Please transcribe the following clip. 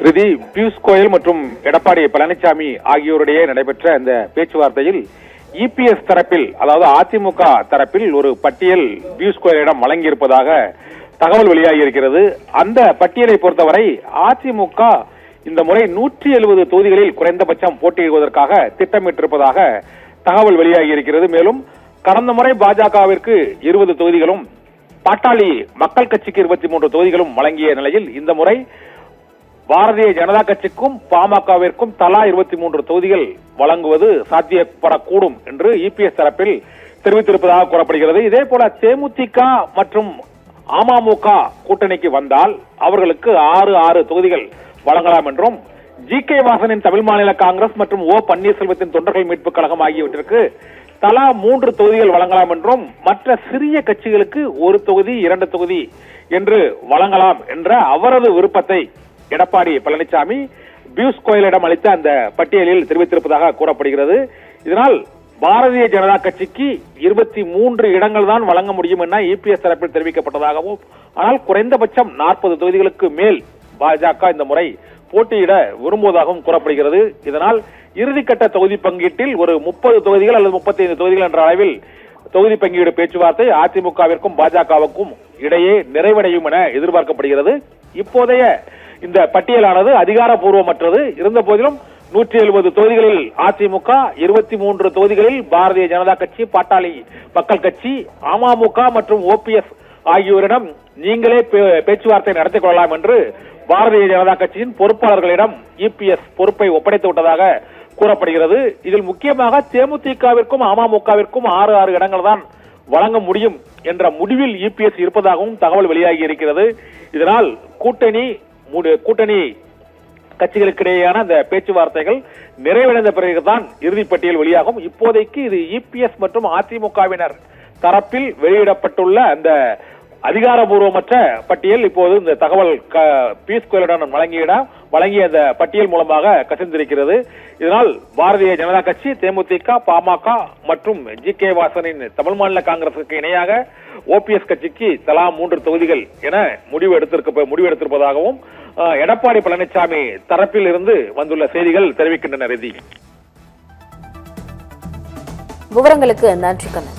ரிதி பியூஷ் கோயல் மற்றும் எடப்பாடி பழனிசாமி ஆகியோரிடையே நடைபெற்ற இந்த பேச்சுவார்த்தையில் இபிஎஸ் தரப்பில், அதாவது அதிமுக தரப்பில் ஒரு பட்டியல் பியூஷ் கோயலிடம் வழங்கியிருப்பதாக தகவல் வெளியாகி இருக்கிறது. அந்த பட்டியலை பொறுத்தவரை அதிமுக இந்த முறை 170 தொகுதிகளில் குறைந்தபட்சம் போட்டியிடுவதற்காக திட்டமிட்டிருப்பதாக தகவல் வெளியாகி இருக்கிறது. மேலும் கடந்த முறை பாஜகவிற்கு 20 தொகுதிகளும் பாட்டாளி மக்கள் கட்சிக்கு 23 தொகுதிகளும் வழங்கிய நிலையில் இந்த முறை பாரதிய ஜனதா கட்சிக்கும் பாமகவிற்கும் தலா 23 தொகுதிகள் வழங்குவது சாத்தியப்படக்கூடும் என்று இபிஎஸ் தரப்பில் தெரிவித்திருப்பதாக கூறப்படுகிறது. இதே போல தேமுதிக மற்றும் அமமுக கூட்டணிக்கு வந்தால் அவர்களுக்கு 6 தொகுதிகள் வழங்கலாம் என்றும், ஜி.கே. வாசனின் தமிழ் மாநில காங்கிரஸ் மற்றும் ஓ பன்னீர்செல்வத்தின் தொண்டர்கள் மீட்புக் கழகம் ஆகியவற்றிற்கு தலா 3 தொகுதிகள் வழங்கலாம் என்றும், மற்ற சிறிய கட்சிகளுக்கு 1 தொகுதி 2 தொகுதி என்று வழங்கலாம் என்ற அவரது விருப்பத்தை எடப்பாடி பழனிசாமி பியூஷ் கோயலிடம் அளித்த அந்த பட்டியலில் தெரிவித்திருப்பதாக கூறப்படுகிறது. இதனால் பாரதிய ஜனதா கட்சிக்கு 23 இடங்கள் தான் வழங்க முடியும் என இபிஎஸ் தரப்பில் தெரிவிக்கப்பட்டதாகவும், ஆனால் குறைந்தபட்சம் 40 தொகுதிகளுக்கு மேல் பாஜக இந்த முறை போட்டியிட விரும்புவதாகவும் கூறப்படுகிறது. இதனால் இறுதிக்கட்ட தொகுதி பங்கீட்டில் ஒரு 30 தொகுதிகள் அல்லது 35 தொகுதிகள் என்ற அளவில் தொகுதி பங்கீடு பேச்சுவார்த்தை அதிமுகவிற்கும் பாஜகவுக்கும் இடையே நிறைவடையும் என எதிர்பார்க்கப்படுகிறது. இப்போதைய இந்த பட்டியலானது அதிகாரப்பூர்வமற்றது. இருந்த போதிலும் 170 தொகுதிகளில் அதிமுக, 23 தொகுதிகளில் பாரதிய ஜனதா கட்சி, பாட்டாளி மக்கள் கட்சி, அமமுக மற்றும் ஓபிஎஸ் ஆகியோரிடம் நீங்களே பேச்சுவார்த்தை நடத்திக் கொள்ளலாம் என்று பாரதிய ஜனதா கட்சியின் பொறுப்பாளர்களிடம் இபிஎஸ் பொறுப்பை ஒப்படைத்து விட்டதாக கூறப்படுகிறது. இதில் முக்கியமாக தேமுதிகவிற்கும் அமமுகவிற்கும் 6 இடங்கள் தான் வழங்க முடியும் என்ற முடிவில் இபிஎஸ் இருப்பதாகவும் தகவல் வெளியாகி இருக்கிறது. இதனால் கூட்டணி கட்சிகளுக்கிடையேயான அந்த பேச்சுவார்த்தைகள் நிறைவடைந்த பிறகுதான் இறுதிப்பட்டியல் வெளியாகும். இப்போதைக்கு இது இபிஎஸ் மற்றும் அதிமுகவினர் தரப்பில் வெளியிடப்பட்டுள்ள அந்த அதிகாரபூர்வமற்ற பட்டியல். இப்போது இந்த தகவல் பியூஷ் கோயலிடம் வழங்கிய அந்த பட்டியல் மூலமாக கசிந்திருக்கிறது. இதனால் பாரதிய ஜனதா கட்சி, தேமுதிக, பாமக மற்றும் ஜி.கே. வாசனின் தமிழ் மாநில காங்கிரசுக்கு இணையாக ஓபிஎஸ் கட்சிக்கு தலா 3 தொகுதிகள் என முடிவெடுத்திருப்பதாகவும் எடப்பாடி பழனிசாமி தரப்பில் இருந்து வந்துள்ள செய்திகள் தெரிவிக்கின்றன. விவரங்களுக்கு நன்றி கண்ணன்.